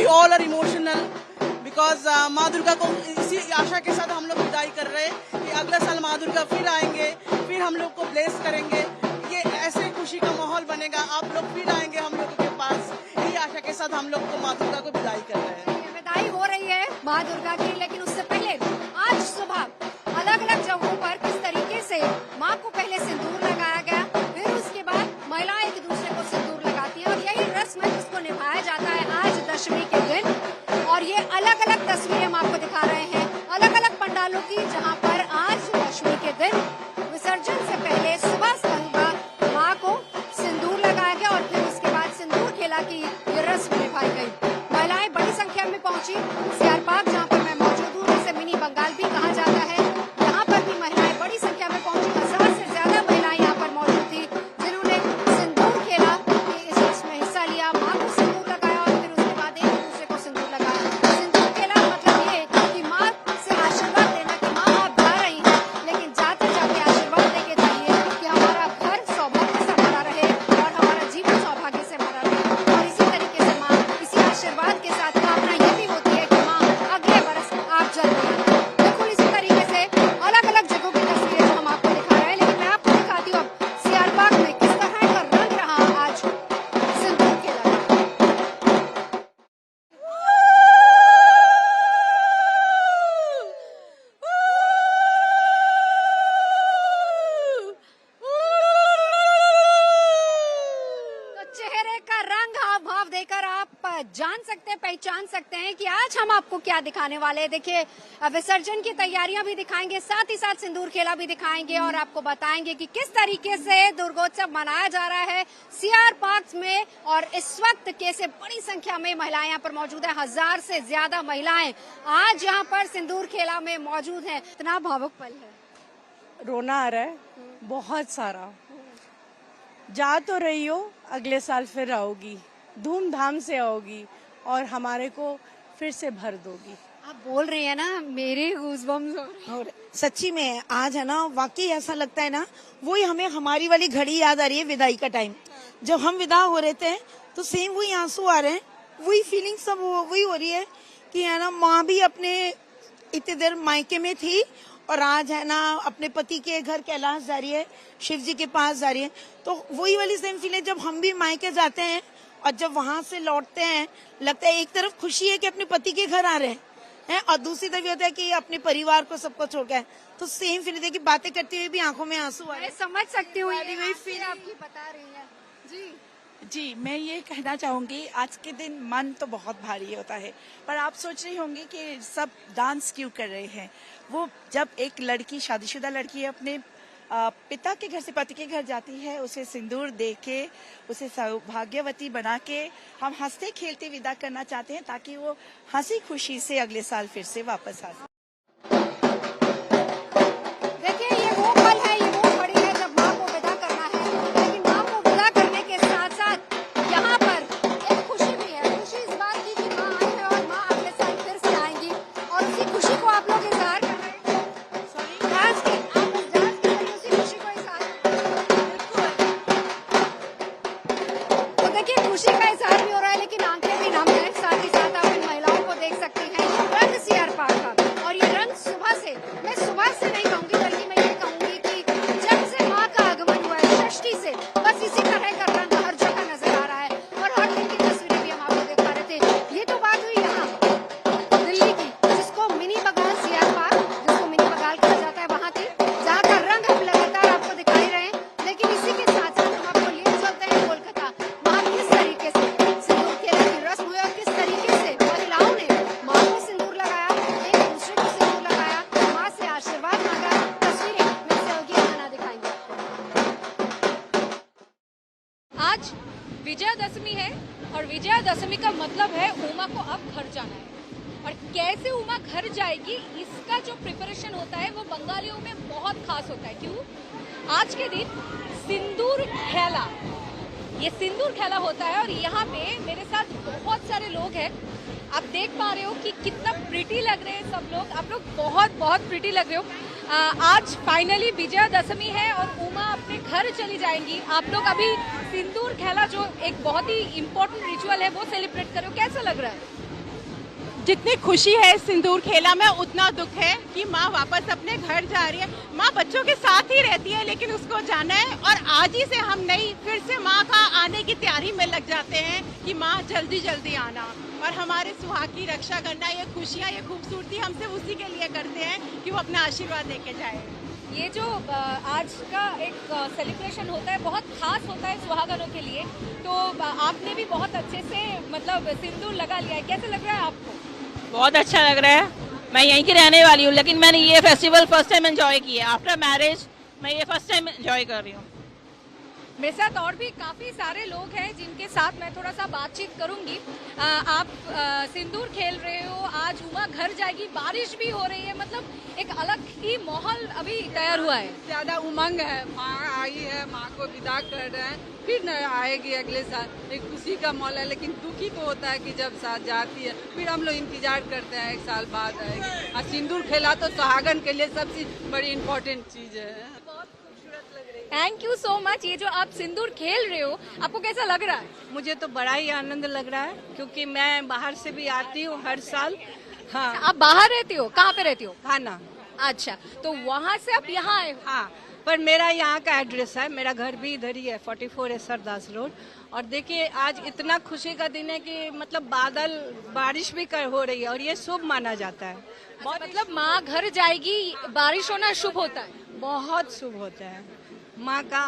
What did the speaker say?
All are emotional because माँ दुर्गा को इसी आशा के साथ हम लोग विदाई कर रहे हैं कि अगले साल माँ दुर्गा फिर आएंगे, फिर हम लोग को ब्लेस करेंगे। ये ऐसे खुशी का माहौल बनेगा, आप लोग फिर आएंगे हम लोगों के पास, यही आशा के साथ हम लोग को माँ दुर्गा को विदाई कर रहे हैं। विदाई हो रही है माँ दुर्गा की, लेकिन उससे पहले आज सुबह अलग अलग जगहों पर किस तरीके से माँ को पहले सिंदूर लगाया गया, फिर उसके बाद महिलाएं एक दूसरे को सिंदूर लगाती हैं और यही रस्म है जिसको निभाया जाता है आज दशमी के दिन। और ये अलग अलग तस्वीरें हम आपको दिखा रहे हैं अलग अलग पंडालों की, जहाँ पर आज दशमी के दिन विसर्जन से पहले सुबह माँ को सिंदूर लगाया गया और फिर उसके बाद सिंदूर खेला की ये रस्म निभाई गई। महिलाएं बड़ी संख्या में पहुंची सीआर पार्क, जहाँ पर मैं मौजूद हूँ, जिसे मिनी बंगाल भी कहा जाता है। यहाँ पर भी महिलाएं बड़ी संख्या में पहुंची, 1000 से ज्यादा महिलाएं यहाँ पर मौजूद थी जिन्होंने सिंदूर खेला, इस रस्म में हिस्सा लिया, माँ को सिंदूर लगाया और फिर उसके बाद एक दूसरे को सिंदूर लगाया। सिंदूर खेला मतलब ये कि माँ से आशीर्वाद लेना कि माँ आप जा रही हैं, लेकिन जाते जाते आशीर्वाद लेके जाइए कि हमारा घर सौभाग्य से भरा रहे और हमारा जीवन सौभाग्य से भरा रहे। और इसी तरीके से माँ इसी आशीर्वाद के साथ कामना ये भी होती है कि माँ अगले बरस आप जल्दी आए। बिल्कुल इसी तरीके से अलग अलग जगहों की तस्वीरें हम आपको दिखा रहे हैं, लेकिन मैं आपको दिखाती हूँ अब सीआर पार्क में किस तरह का रंग रहा आज सिंदूर खेला गया। तो चेहरे का रंग हाव भाव देकर आप जान सकते हैं, पहचान सकते हैं कि आज हम आपको क्या दिखाने वाले हैं। देखिए विसर्जन की तैयारियां भी दिखाएंगे, साथ ही साथ सिंदूर खेला भी दिखाएंगे और आपको बताएंगे कि किस तरीके से दुर्गोत्सव मनाया जा रहा है सीआर पार्क में। और इस वक्त कैसे बड़ी संख्या में महिलाएं यहाँ पर मौजूद है, 1000 से ज्यादा महिलाएं आज यहाँ पर सिंदूर खेला में मौजूद है। इतना भावुक पल है, रोना आ रहा है बहुत सारा। जा तो रही हो, अगले साल फिर आओगी, धूमधाम से आओगी और हमारे को फिर से भर दोगी। आप बोल रही है ना, मेरे गूज़बम्स हो रहे हैं। और सच्ची में आज है ना, वाकई ऐसा लगता है ना, वही हमें हमारी वाली घड़ी याद आ रही है विदाई का टाइम। जब हम विदा हो रहे थे तो सेम वही आंसू आ रहे हैं, वही फीलिंग सब वही हो रही है कि है ना, माँ भी अपने इतने देर मायके में थी और आज है ना अपने पति के घर कैलाश जा रही है, शिव जी के पास जा रही है। तो वही वाली सेम फीलिंग जब हम भी मायके जाते हैं और जब वहां से लौटते हैं, लगता है एक तरफ खुशी है कि अपने पति के घर आ रहे हैं और दूसरी तरफ होता है कि अपने परिवार को सबको छोड़ के। तो सेम फीलिंग है कि बातें करते हुए भी आंखों में आंसू आ रहे हैं। समझ सकती हूँ ये फील आपकी बता रही है जी, मैं ये कहना चाहूंगी, आज के दिन मन तो बहुत भारी होता है, पर आप सोच रही होंगी कि सब डांस क्यों कर रहे हैं। वो जब एक लड़की, शादीशुदा लड़की अपने पिता के घर से पति के घर जाती है, उसे सिंदूर दे के, उसे सौभाग्यवती बना के हम हंसते खेलते विदा करना चाहते हैं, ताकि वो हंसी खुशी से अगले साल फिर से वापस आ सके। देखिए ये वो पल है, ये वो घड़ी है जब माँ को विदा करना है, लेकिन माँ को विदा करने के साथ साथ यहाँ पर एक खुशी भी है। खुशी इस बात की कि माँ आई है और माँ अगले साल फिर से आएंगी और उसी खुशी को आप लोग इजहार कर रहे हैं। डांस के आप उस डांस के जरिए उसी खुशी को इजहार कर रहे हैं। तो देखिए खुशी का इजहार भी हो रहा है, लेकिन आंखें भी नम है। साथ ही साथ आप इन महिलाओं को देख सकते हैं, रंग सीआर पार्क का, और ये रंग सुबह से, मैं सुबह से नहीं कहूंगी बल्कि मैं ये कहूंगी कि जब से माँ का आगमन हुआ है, षष्ठी से, बस इसी तरह का रंग हर जगह नजर आ रहा है और हर दिन की तस्वीरें भी हम आपको दिखा रहे थे। ये तो बात हुई यहाँ दिल्ली की, जिसको मिनी बंगाल सीआर पार्क, जिसको मिनी बंगाल कहा जाता है, वहाँ की, जहाँ का रंग हम लगातार आपको दिखा ही रहे हैं। लेकिन इसी के साथ साथ हम आपको ले चलते हैं कोलकाता, वहाँ किस तरीके से सिंदूर खेला की रस्म हुई और किस तरीके से महिलाओं ने माँ को सिंदूर लगाया, एक दूसरे को सिंदूर लगाया, माँ से आशीर्वाद मांगा। तस्वीरें मैं सहयोगी खाना दिखाएंगे। आज विजयादशमी है और विजयादशमी का मतलब है उमा को अब घर जाना है। और कैसे उमा घर जाएगी, इसका जो प्रिपरेशन होता है वो बंगालियों में बहुत खास होता है। क्यों? आज के दिन सिंदूर खेला, ये सिंदूर खेला होता है और यहाँ पे मेरे साथ बहुत सारे लोग हैं। आप देख पा रहे हो कि कितना प्रिटी लग रहे हैं सब लोग। आप लोग बहुत बहुत प्रिटी लग रहे हो। आज फाइनली विजयादशमी है और उमा अपने घर चली जाएंगी। आप लोग अभी सिंदूर खेला, जो एक बहुत ही इम्पोर्टेंट रिचुअल है, वो सेलिब्रेट करो। कैसा लग रहा है? जितनी खुशी है सिंदूर खेला में, उतना दुख है कि माँ वापस अपने घर जा रही है। माँ बच्चों के साथ ही रहती है, लेकिन उसको जाना है और आज ही से हम नई फिर से माँ का आने की तैयारी में लग जाते हैं कि माँ जल्दी जल्दी आना और हमारे सुहाग की रक्षा करना। ये खुशियाँ, ये खूबसूरती हम सिर्फ उसी के लिए करते हैं कि वो अपना आशीर्वाद लेके जाए। ये जो आज का एक सेलिब्रेशन होता है बहुत खास होता है सुहागनों के लिए, तो आपने भी बहुत अच्छे से मतलब सिंदूर लगा लिया है, कैसे लग रहा है आपको? बहुत अच्छा लग रहा है। मैं यहीं की रहने वाली हूँ, लेकिन मैंने ये फेस्टिवल फर्स्ट टाइम एंजॉय किया। आफ्टर मैरिज मैं ये फर्स्ट टाइम एंजॉय कर रही हूँ। मेरे साथ और भी काफी सारे लोग हैं जिनके साथ मैं थोड़ा सा बातचीत करूंगी। आप सिंदूर खेल रहे हो, आज उमा घर जाएगी, बारिश भी हो रही है, मतलब एक अलग ही माहौल अभी तैयार हुआ है। ज्यादा उमंग है, माँ आई है, माँ को विदा कर रहे हैं, फिर न आएगी अगले साल। एक खुशी का माहौल है, लेकिन दुखी तो होता है कि जब साथ जाती है, फिर हम लोग इंतजार करते हैं एक साल बाद आएगी। और सिंदूर खेला तो सुहागन के लिए सबसे बड़ी इम्पोर्टेंट चीज है। Thank you so much. ये जो आप सिंदूर खेल रहे हो, आपको कैसा लग रहा है? मुझे तो बड़ा ही आनंद लग रहा है, क्योंकि मैं बाहर से भी आती हूँ हर साल। हाँ, आप बाहर रहते हो? कहाँ पे रहते हो? खाना। अच्छा, तो वहाँ से आप यहाँ आए हो? हाँ, पर मेरा यहाँ का एड्रेस है, मेरा घर भी इधर ही है, 44 है सरदास रोड। और देखिए आज इतना खुशी का दिन है कि मतलब बादल बारिश भी हो रही है और ये शुभ माना जाता है। बहुत मतलब माँ घर जाएगी, बारिश होना शुभ होता है? बहुत शुभ होता है। माँ का